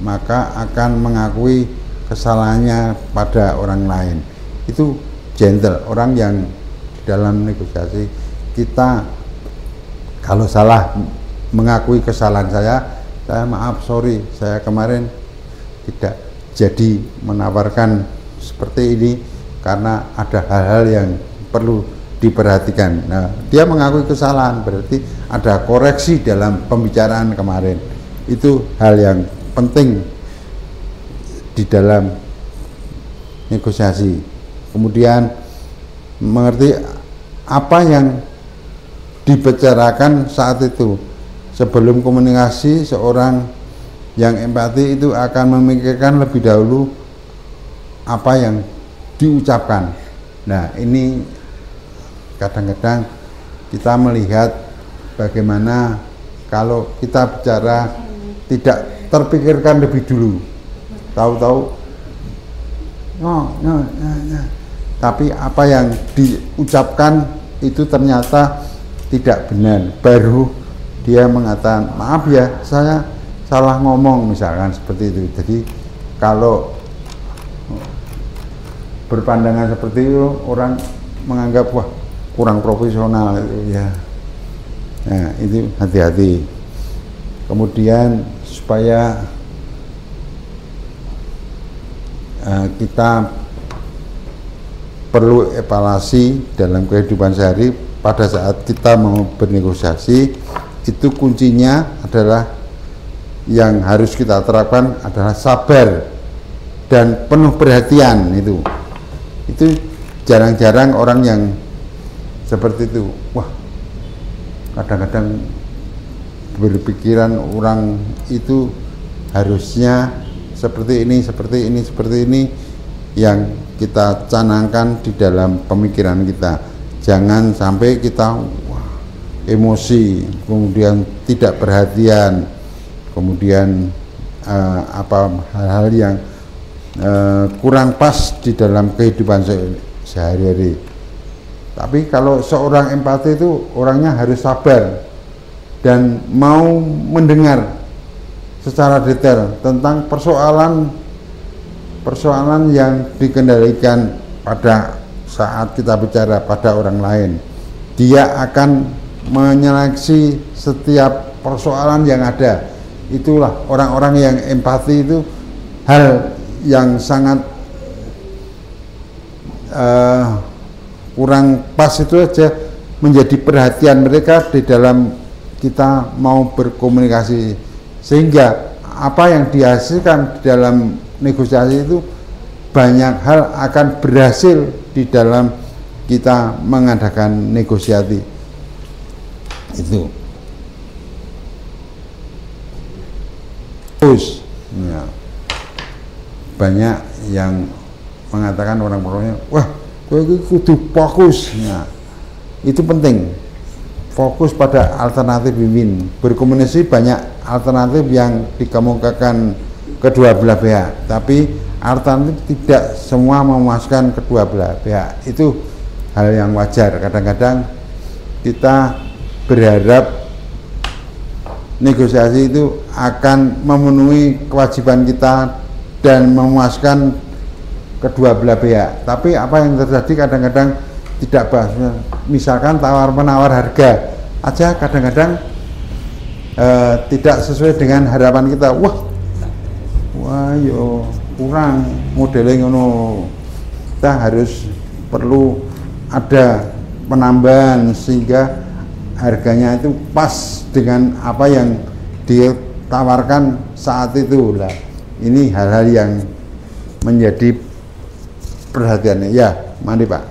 maka akan mengakui kesalahannya pada orang lain. Itu gentle, orang yang dalam negosiasi kita kalau salah mengakui kesalahan saya maaf, sorry, saya kemarin tidak jadi menawarkan seperti ini karena ada hal-hal yang perlu diperhatikan. Nah, dia mengakui kesalahan, berarti ada koreksi dalam pembicaraan kemarin. Itu hal yang penting di dalam negosiasi. Kemudian mengerti apa yang dibicarakan saat itu. Sebelum komunikasi, seorang yang empati itu akan memikirkan lebih dahulu apa yang diucapkan. Nah, ini kadang-kadang kita melihat bagaimana kalau kita bicara tidak terpikirkan lebih dulu, tahu-tahu tapi apa yang diucapkan itu ternyata tidak benar, baru dia mengatakan maaf ya saya salah ngomong, misalkan seperti itu. Jadi kalau berpandangan seperti itu orang menganggap wah kurang profesional itu ya. Nah, itu hati-hati. Kemudian supaya kita perlu evaluasi dalam kehidupan sehari pada saat kita mau bernegosiasi. Itu kuncinya adalah yang harus kita terapkan adalah sabar dan penuh perhatian. Itu jarang-jarang orang yang seperti itu. Wah, kadang-kadang berpikiran orang itu harusnya seperti ini yang kita canangkan di dalam pemikiran kita. Jangan sampai kita emosi, kemudian tidak perhatian, kemudian hal-hal yang kurang pas di dalam kehidupan sehari-hari. Tapi kalau seorang empati itu orangnya harus sabar dan mau mendengar secara detail tentang persoalan yang dikendalikan pada saat kita bicara pada orang lain. Dia akan menyeleksi setiap persoalan yang ada. Itulah orang-orang yang empati itu hal yang sangat kurang pas itu aja menjadi perhatian mereka di dalam kita mau berkomunikasi, sehingga apa yang dihasilkan di dalam negosiasi itu banyak hal akan berhasil di dalam kita mengadakan negosiasi. Itu terus ya, banyak yang mengatakan orang-orangnya wah gue kudu fokus. Nah, itu penting, fokus pada alternatif win-win. Berkomunikasi banyak alternatif yang dikemukakan kedua belah pihak, tapi alternatif tidak semua memuaskan kedua belah pihak. Itu hal yang wajar. Kadang-kadang kita berharap negosiasi itu akan memenuhi kewajiban kita dan memuaskan kedua belah pihak. Tapi apa yang terjadi kadang-kadang tidak bahas, misalkan tawar-menawar harga aja kadang-kadang tidak sesuai dengan harapan kita. Wah yo kurang modelnya ngono, kita harus perlu ada penambahan sehingga harganya itu pas dengan apa yang ditawarkan saat itu lah. Ini hal-hal yang menjadi perhatiannya. Ya, mari Pak.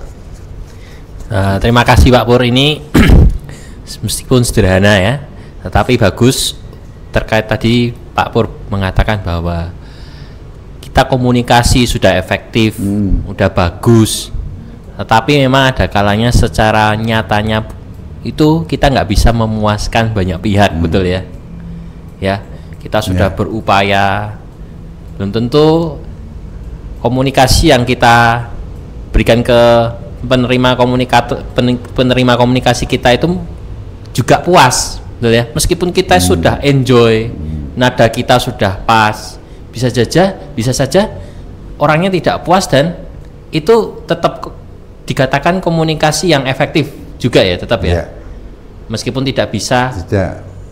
Terima kasih Pak Pur, ini meskipun sederhana ya, tetapi bagus terkait tadi Pak Pur mengatakan bahwa kita komunikasi sudah efektif, udah bagus, tetapi memang ada kalanya secara nyatanya itu kita nggak bisa memuaskan banyak pihak, betul ya? Ya, kita sudah berupaya, belum tentu komunikasi yang kita berikan ke penerima komunikasi kita itu juga puas, betul ya? Meskipun kita sudah enjoy, nada kita sudah pas, bisa saja orangnya tidak puas dan itu tetap dikatakan komunikasi yang efektif juga ya, tetap ya. Meskipun tidak bisa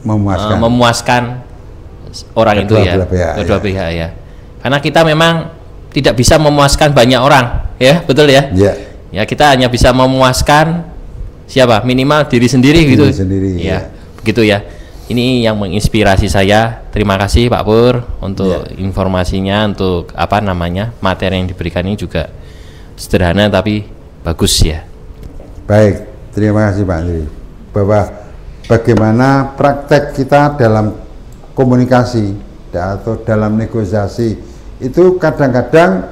memuaskan orang itu ya, kedua pihak ya. Karena kita memang tidak bisa memuaskan banyak orang ya, betul ya? Ya, kita hanya bisa memuaskan siapa? Minimal diri sendiri gitu. Ya, begitu ya. Ini yang menginspirasi saya. Terima kasih Pak Pur untuk informasinya, untuk materi yang diberikan ini juga sederhana tapi bagus ya. Baik, terima kasih Pak Andri. Bahwa bagaimana praktek kita dalam komunikasi atau dalam negosiasi itu kadang-kadang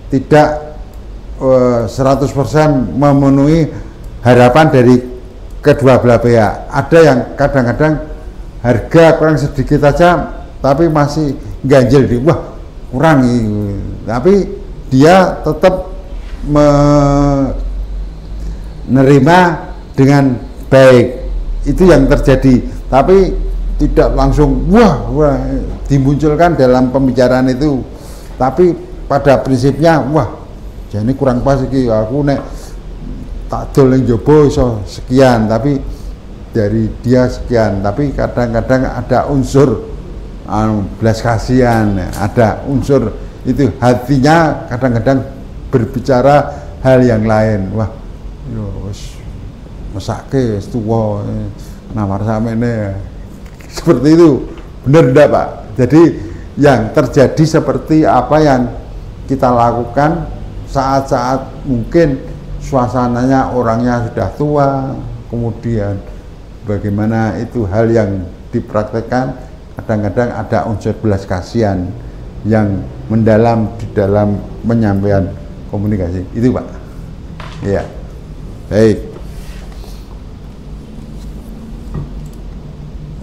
tidak 100% memenuhi harapan dari kedua belah pihak. Ada yang kadang-kadang harga kurang sedikit aja tapi masih ganjil di kurang, tapi dia tetap menerima dengan baik. Itu yang terjadi, tapi tidak langsung dimunculkan dalam pembicaraan itu, tapi pada prinsipnya jadi kurang pas iki, aku nek tak dol ning jowo iso sekian, tapi dari dia sekian. Tapi kadang-kadang ada unsur belas kasihan, ada unsur itu hatinya kadang-kadang berbicara hal yang lain. Mesake wis tuwa nawar samene, seperti itu. Benar enggak Pak? Jadi yang terjadi seperti apa yang kita lakukan saat-saat mungkin suasananya orangnya sudah tua, kemudian bagaimana itu hal yang dipraktekkan, kadang-kadang ada unsur belas kasihan yang mendalam di dalam penyampaian komunikasi itu Pak. Ya, baik.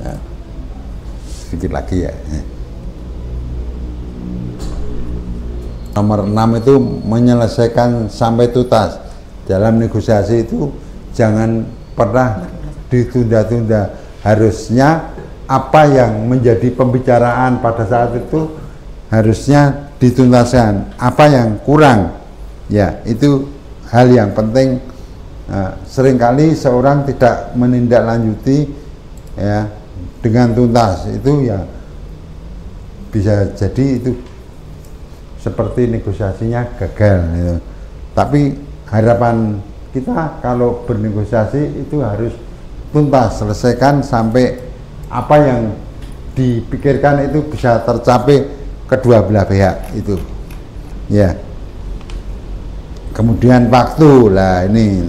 Ya, sedikit lagi ya. Nomor 6 itu menyelesaikan sampai tuntas. Dalam negosiasi itu jangan pernah ditunda-tunda. Harusnya apa yang menjadi pembicaraan pada saat itu harusnya dituntaskan. Apa yang kurang, ya itu hal yang penting. Seringkali seorang tidak menindaklanjuti ya dengan tuntas, itu ya bisa jadi itu seperti negosiasinya gagal gitu. Tapi harapan kita kalau bernegosiasi itu harus tuntas, selesaikan sampai apa yang dipikirkan itu bisa tercapai kedua belah pihak itu. Ya. Kemudian waktu lah, ini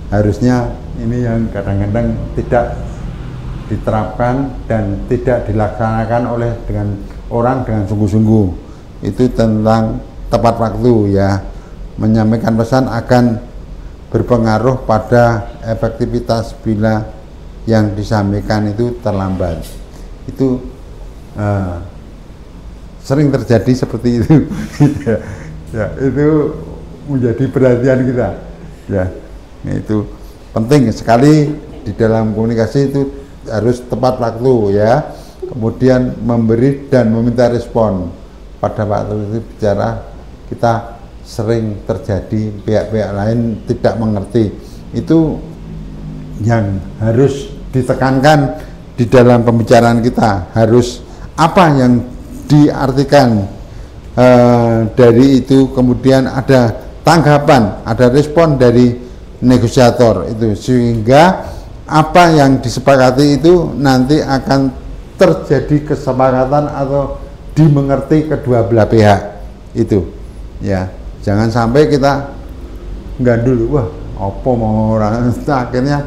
harusnya ini yang kadang-kadang tidak diterapkan dan tidak dilaksanakan oleh dengan orang dengan sungguh-sungguh. Itu tentang tepat waktu ya. Menyampaikan pesan akan berpengaruh pada efektivitas bila yang disampaikan itu terlambat. Itu sering terjadi seperti itu. Ya, itu menjadi perhatian kita. Ya, itu penting sekali di dalam komunikasi itu harus tepat waktu ya. Kemudian memberi dan meminta respon. Pada waktu itu bicara kita sering terjadi pihak-pihak lain tidak mengerti. Itu yang harus ditekankan di dalam pembicaraan kita. Harus apa yang diartikan dari itu, kemudian ada tanggapan, ada respon dari negosiator itu, sehingga apa yang disepakati itu nanti akan terjadi kesepakatan atau dimengerti kedua belah pihak itu ya. Jangan sampai kita gandul, wah apa mau orang, akhirnya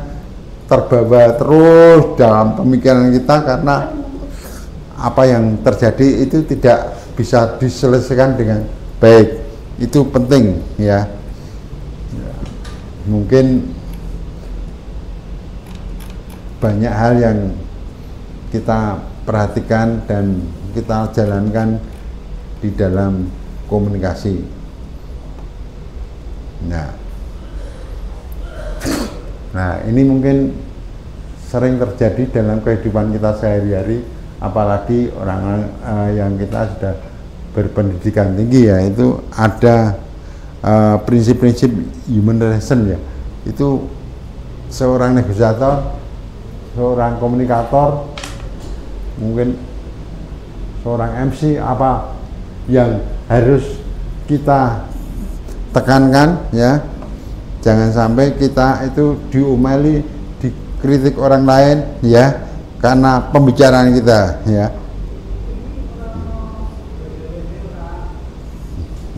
terbawa terus dalam pemikiran kita karena apa yang terjadi itu tidak bisa diselesaikan dengan baik. Itu penting ya. Mungkin banyak hal yang kita perhatikan dan kita jalankan di dalam komunikasi. Nah, ini mungkin sering terjadi dalam kehidupan kita sehari-hari, apalagi orang yang kita sudah berpendidikan tinggi ya, itu ada prinsip-prinsip human relation ya. Itu seorang negosiator, seorang komunikator, mungkin seorang MC, apa yang harus kita tekankan ya. Jangan sampai kita itu diomeli, dikritik orang lain ya karena pembicaraan kita ya.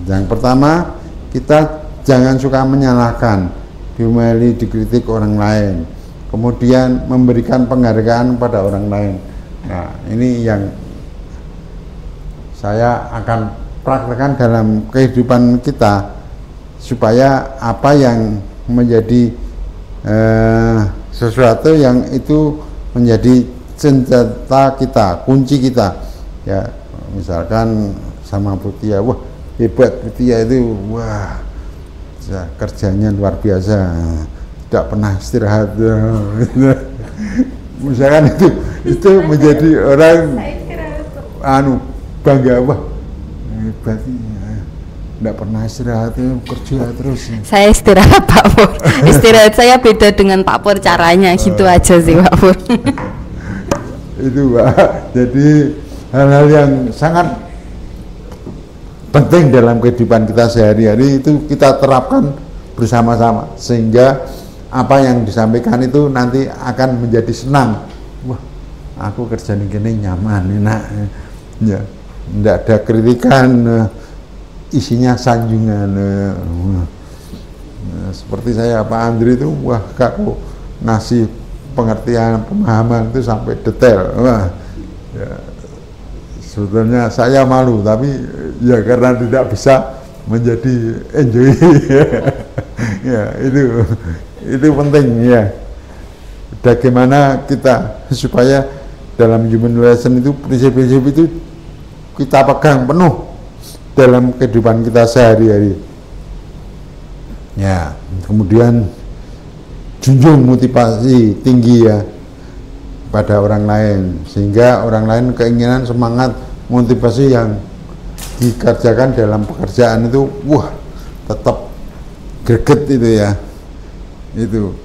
Yang pertama, kita jangan suka menyalahkan, diomeli, dikritik orang lain. Kemudian memberikan penghargaan pada orang lain. Nah, ini yang saya akan praktekkan dalam kehidupan kita supaya apa yang menjadi sesuatu yang itu menjadi senjata kita, kunci kita ya. Misalkan sama Butia, wah hebat Butia itu, wah kerjanya luar biasa, tidak pernah istirahat. Misalkan itu menjadi orang bangga, wah hebat, tidak pernah istirahat, kerja terus. Saya istirahat Pak Pur. Istirahat saya beda dengan Pak Pur caranya, gitu aja sih Pak Pur. Itu Pak, jadi hal-hal yang sangat penting dalam kehidupan kita sehari-hari itu kita terapkan bersama-sama, sehingga apa yang disampaikan itu nanti akan menjadi senang. Wah, aku kerja di sini nyaman, enak ya, tidak ada kritikan, isinya sanjungan. Seperti saya Pak Andri itu, wah aku ngasih pengertian, pemahaman itu sampai detail. Wah ya, sebetulnya saya malu, tapi ya karena tidak bisa menjadi enjoy. Ya itu penting ya. Bagaimana kita supaya dalam human relation itu prinsip-prinsip itu kita pegang penuh dalam kehidupan kita sehari-hari. Ya, kemudian junjung motivasi tinggi ya pada orang lain, sehingga orang lain keinginan, semangat, motivasi yang dikerjakan dalam pekerjaan itu, wah tetap greget itu ya. Itu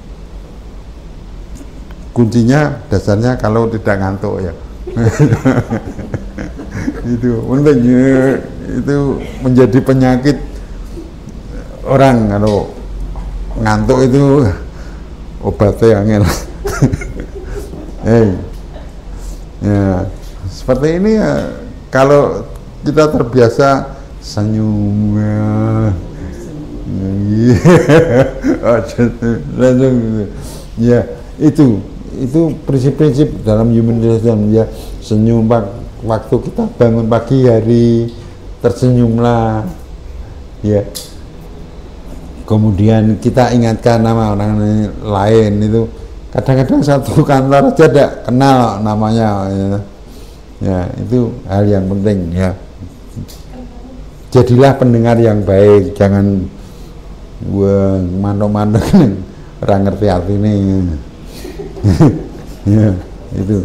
kuncinya, dasarnya kalau tidak ngantuk ya. Itu penting, itu menjadi penyakit orang kalau ngantuk itu, obatnya angel. Ya, seperti ini ya, kalau kita terbiasa senyum langsung ya, itu prinsip-prinsip dalam human relation ya. Senyum waktu kita bangun pagi hari, tersenyumlah ya. Kemudian kita ingatkan nama orang lain itu. Kadang-kadang satu kantor aja tidak kenal namanya ya, itu hal yang penting ya. Jadilah pendengar yang baik, jangan manuk-manuk orang ngerti artinya. Ya, itu.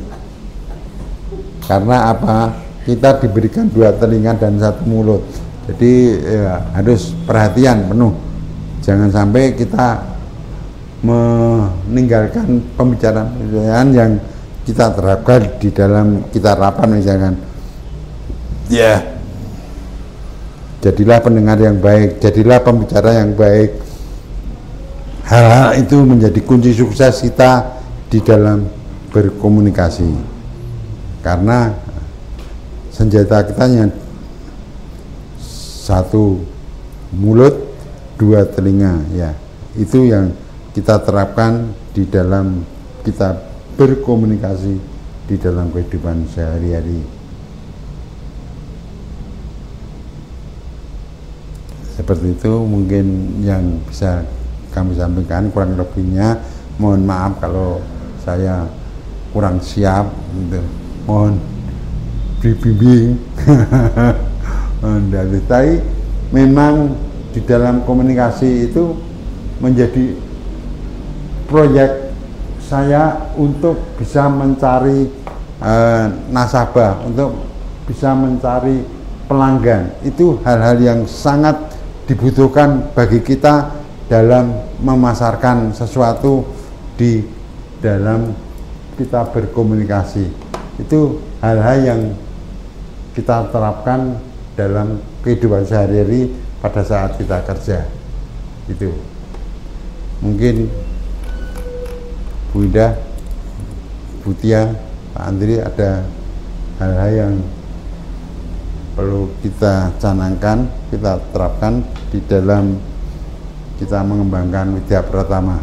Karena apa? Kita diberikan 2 telinga dan 1 mulut. Jadi ya, harus perhatian penuh. Jangan sampai kita meninggalkan pembicaraan yang kita terapkan di dalam kita rapat, misalkan. Ya. Jadilah pendengar yang baik, jadilah pembicara yang baik. Hal-hal itu menjadi kunci sukses kita di dalam berkomunikasi. Karena senjata kita yang 1 mulut, 2 telinga, ya. Itu yang kita terapkan di dalam kita berkomunikasi di dalam kehidupan sehari-hari. Seperti itu mungkin yang bisa kami sampaikan, kurang lebihnya mohon maaf kalau saya kurang siap gitu. Mohon dibimbing. Tapi memang di dalam komunikasi itu menjadi proyek saya untuk bisa mencari nasabah, untuk bisa mencari pelanggan. Itu hal-hal yang sangat dibutuhkan bagi kita dalam memasarkan sesuatu di dalam kita berkomunikasi. Itu hal-hal yang kita terapkan dalam kehidupan sehari-hari pada saat kita kerja. Itu mungkin Bu Indah, Bu Tia, Pak Andri, ada hal-hal yang perlu kita canangkan, kita terapkan di dalam kita mengembangkan Widya Pratama.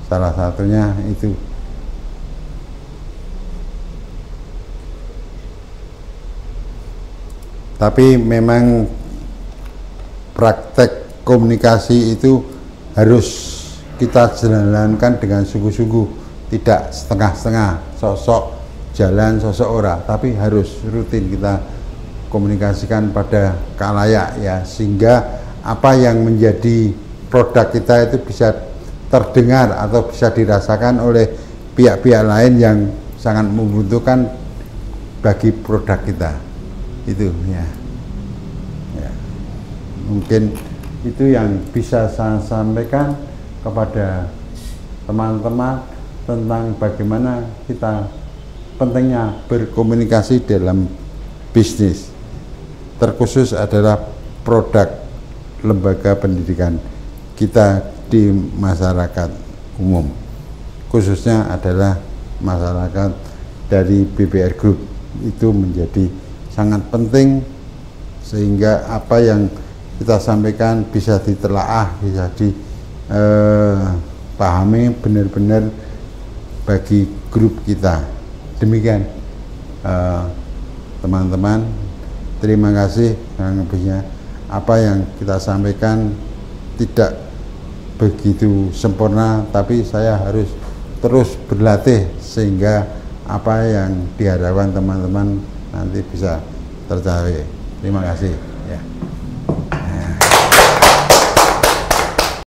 Salah satunya itu. Tapi memang praktek komunikasi itu harus kita jalankan dengan sungguh-sungguh, tidak setengah-setengah, sosok jalan sosok ora, tapi harus rutin kita komunikasikan pada khalayak, ya, sehingga apa yang menjadi produk kita itu bisa terdengar atau bisa dirasakan oleh pihak-pihak lain yang sangat membutuhkan bagi produk kita. Itu ya. Mungkin itu yang bisa saya sampaikan kepada teman-teman tentang bagaimana kita pentingnya berkomunikasi dalam bisnis, terkhusus adalah produk lembaga pendidikan kita di masyarakat umum, khususnya adalah masyarakat dari BBR Group. Itu menjadi sangat penting sehingga apa yang kita sampaikan bisa ditelaah, bisa dipahami benar-benar bagi grup kita. Demikian teman-teman, terima kasih. Kurang lebihnya apa yang kita sampaikan tidak begitu sempurna, tapi saya harus terus berlatih sehingga apa yang diharapkan teman-teman nanti bisa tercapai. Terima kasih ya.